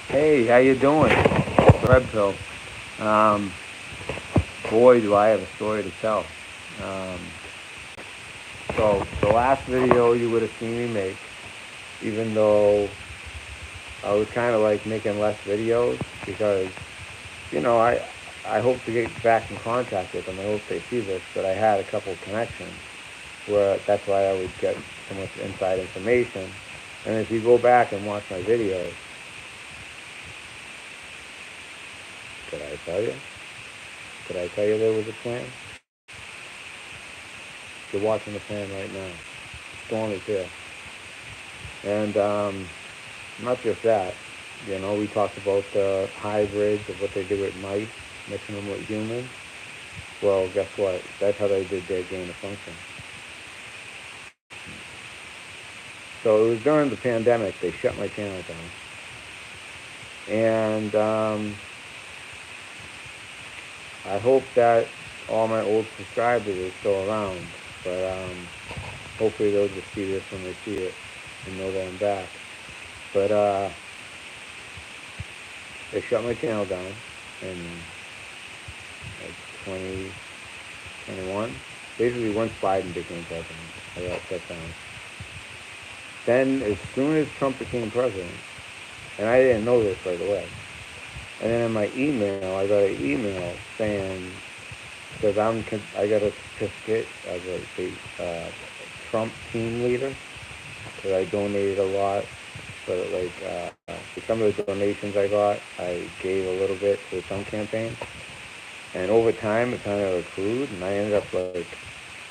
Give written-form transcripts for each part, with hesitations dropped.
Hey, how you doing? Red Pill. Um, Boy, do I have a story to tell. Um, so the last video you would have seen me make, even though I was kind of like making less videos because I hope to get back in contact with them. I hope they see this, but I had a couple of connections where that's why I would get so much inside information. And if you go back and watch my videos, did I tell you? Did I tell you there was a plan? You're watching the plan right now. Storm is here. And not just that, we talked about the hybrids of what they did with mice, mixing them with humans. Well, guess what? That's how they did their gain of function. So it was during the pandemic they shut my channel down. And I hope that all my old subscribers are still around. But hopefully they'll just see this when they see it and know that I'm back. But they shut my channel down in like 2021. Basically, once Biden became president, I got shut down. Then, as soon as Trump became president, and I didn't know this right away, and then in my email, I got an email saying, because I got a certificate as a Trump team leader, because I donated a lot. So for some of the donations I got, I gave a little bit to the Trump campaign. And over time, it kind of accrued, and I ended up like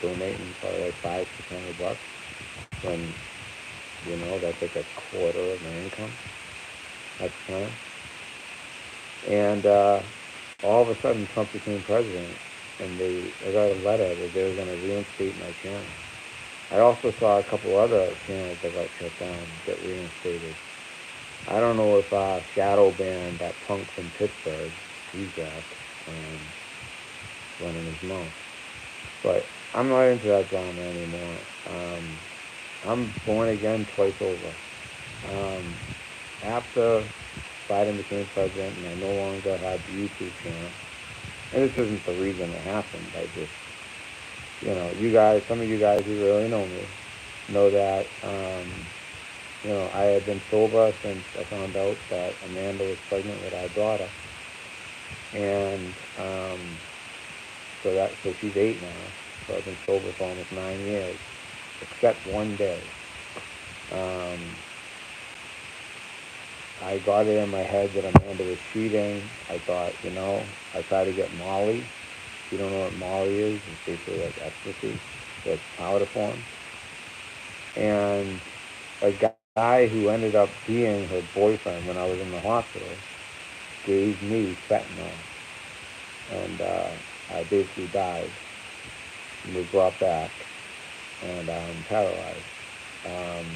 donating probably like 500 to 600 bucks. When that's like a quarter of my income at the time. And all of a sudden, Trump became president, and I got a letter that they were going to reinstate my channel. I also saw a couple other channels that got shut down get reinstated. I don't know if Shadow Band, that punk from Pittsburgh, he's back running his mouth. But I'm not into that drama anymore. I'm born again twice over. Um, After Biden became president and I no longer had the YouTube channel, and this isn't the reason it happened. I just, you guys, some of you guys who really know me, know that, I had been sober since I found out that Amanda was pregnant with our daughter. And so she's 8 now. So I've been sober for almost 9 years, except one day. Um, I got it in my head that Amanda was cheating. I thought, I tried to get Molly. If you don't know what Molly is, it's basically like ecstasy. So it's powder form. And a guy who ended up being her boyfriend when I was in the hospital gave me fentanyl. And I basically died and was brought back. And I'm paralyzed. Um,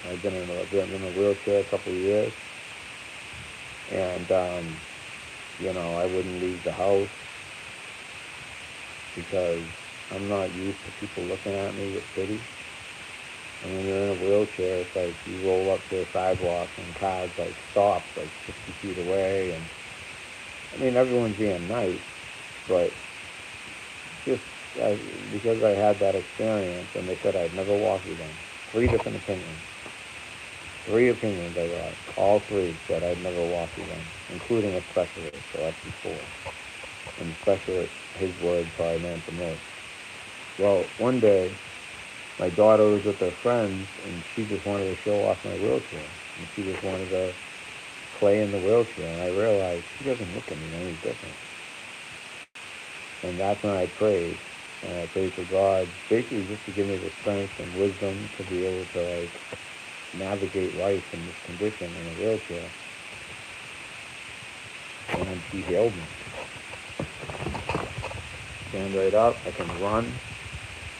I've been in a wheelchair a couple of years. And, I wouldn't leave the house because I'm not used to people looking at me with pity. And when you're in a wheelchair, it's like you roll up to a sidewalk and cars like stop like 60 feet away. And I mean, everyone's being nice, but just because I had that experience and they said I'd never walk again. 3 different opinions. 3 opinions I got. All 3 said I'd never walk again, including a specialist, so that's before. And the specialist, his word probably meant the most. Well, one day, my daughter was with her friends, and she just wanted to show off my wheelchair. And she just wanted to play in the wheelchair, and I realized she doesn't look at me any different. And that's when I prayed. And I prayed to God, basically just to give me the strength and wisdom to be able to, navigate life in this condition in a wheelchair. And he healed me. Stand right up, I can run.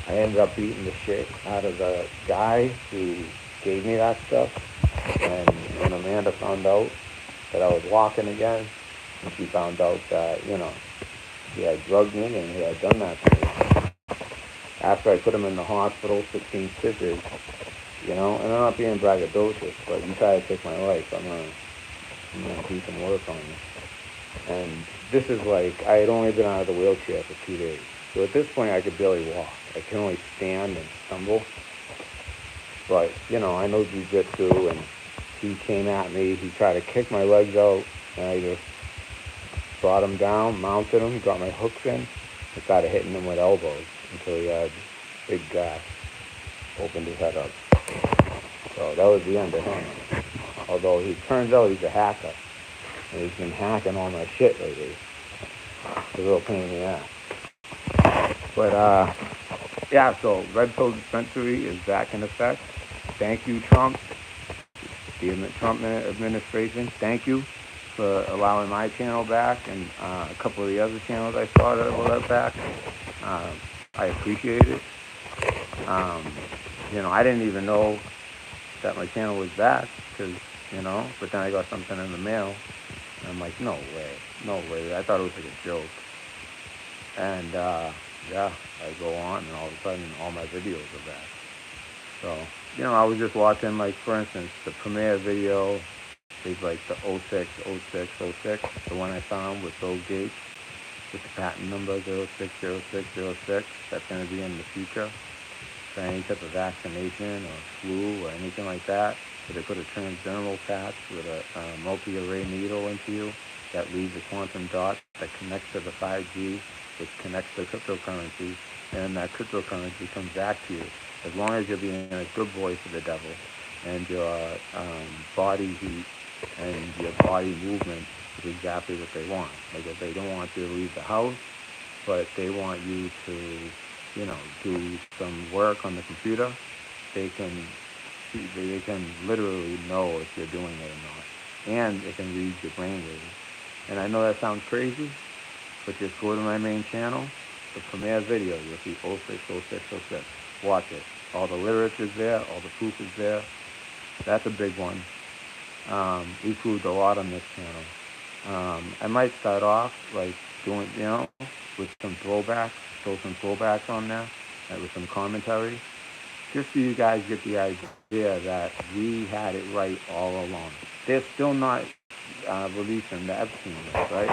I ended up beating the shit out of the guy who gave me that stuff. And when Amanda found out that I was walking again, and she found out that, he had drugged me and he had done that to me. After I put him in the hospital, 16 stitches, and I'm not being braggadocious, but you try to take my life, I'm gonna I'm going to do some work on you. And this is like, I had only been out of the wheelchair for 2 days. So at this point, I could barely walk. I can only stand and stumble. But, I know jujitsu, and he came at me. He tried to kick my legs out, and I just brought him down, mounted him, got my hooks in, and started hitting him with elbows until he had big gas, opened his head up. So that was the end of him. Although he turns out he's a hacker, and he's been hacking all my shit lately. It's a real pain in the ass. But, yeah, so Red Pill Dispensary is back in effect. Thank you, Trump. The Trump administration, thank you for allowing my channel back and a couple of the other channels I started that back. I appreciate it. I didn't even know that my channel was back because, but then I got something in the mail. And I'm like, no way. I thought it was like a joke. And, yeah, I go on and all of a sudden all my videos are back. So, I was just watching, like, for instance, the premiere video is like the 06, the one I found with Bill Gates with the patent number 060606. That's going to be in the future for any type of vaccination or flu or anything like that. So they put a transdermal patch with a multi-array needle into you that leaves a quantum dot that connects to the 5G, which connects to cryptocurrency, and that cryptocurrency comes back to you. As long as you're being a good boy for the devil, and your body heat and your body movement is exactly what they want. Like if they don't want you to leave the house, but they want you to, do some work on the computer, they can literally know if you're doing it or not, and it can read your brainwaves. And I know that sounds crazy, but just go to my main channel, the premiere video, you'll see 060606. Watch it. All the lyrics is there, all the proof is there. That's a big one. We proved a lot on this channel. I might start off like doing, with some throwbacks, throw some throwbacks on there, with some commentary, just so you guys get the idea that we had it right all along. They're still not releasing the Epstein list, right?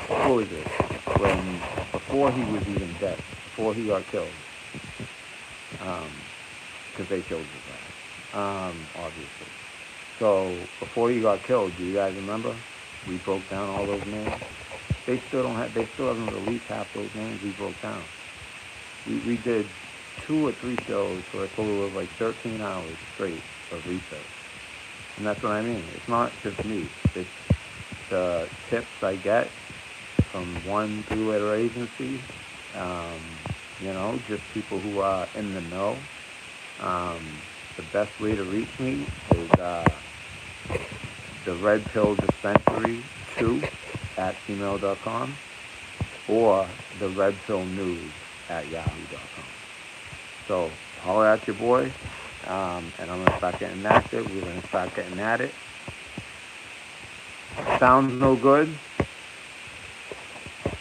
What was it? Before he was even dead, before he got killed, because they killed his ass, obviously. So before he got killed, do you guys remember? We broke down all those names. They still haven't released half those names we broke down. We did 2 or 3 shows for a total of like 13 hours straight of research. And that's what I mean. It's not just me. It's the tips I get from 1 three-letter agency, just people who are in the know. The best way to reach me is the Red Pill Dispensary 2 at gmail.com or the Red Pill News at yahoo.com. So holler at your boy, and I'm going to start getting active. We're going to start getting at it. Sounds no good?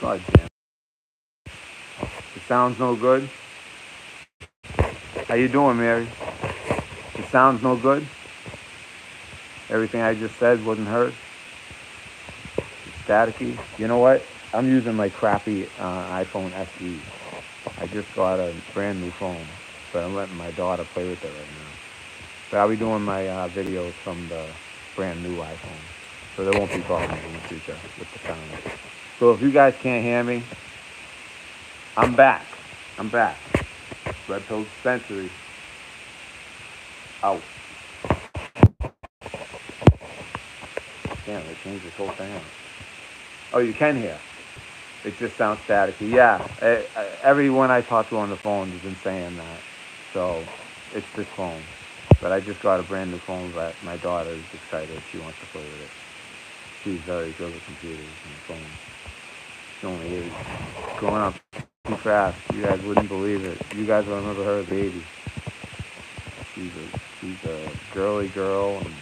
God damn. It sounds no good? How you doing, Mary? It sounds no good? Everything I just said wasn't heard? It's staticky? You know what? I'm using my crappy iPhone SE. I just got a brand new phone, but I'm letting my daughter play with it right now. But I'll be doing my videos from the brand new iPhone, so there won't be problems in the future with the sound. So if you guys can't hear me, I'm back. Red Pill Dispensary. Out. Damn, they changed this whole thing out. Oh, you can hear. It just sounds staticky. Yeah, everyone I talk to on the phone has been saying that. So it's this phone. But I just got a brand new phone that my daughter is excited. She wants to play with it. She's very good with computers and phones. She only is growing up too fast. You guys wouldn't believe it. You guys will remember her as a baby. She's a girly girl, and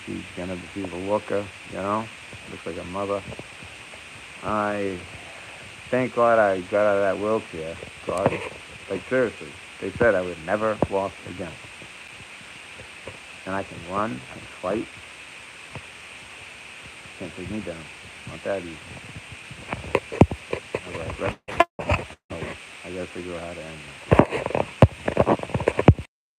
she's a looker, looks like a mother. I thank God I got out of that wheelchair. God, like seriously, they said I would never walk again. And I can run and fight Can't take me down. Not that easy. All right, I gotta figure out how to end this.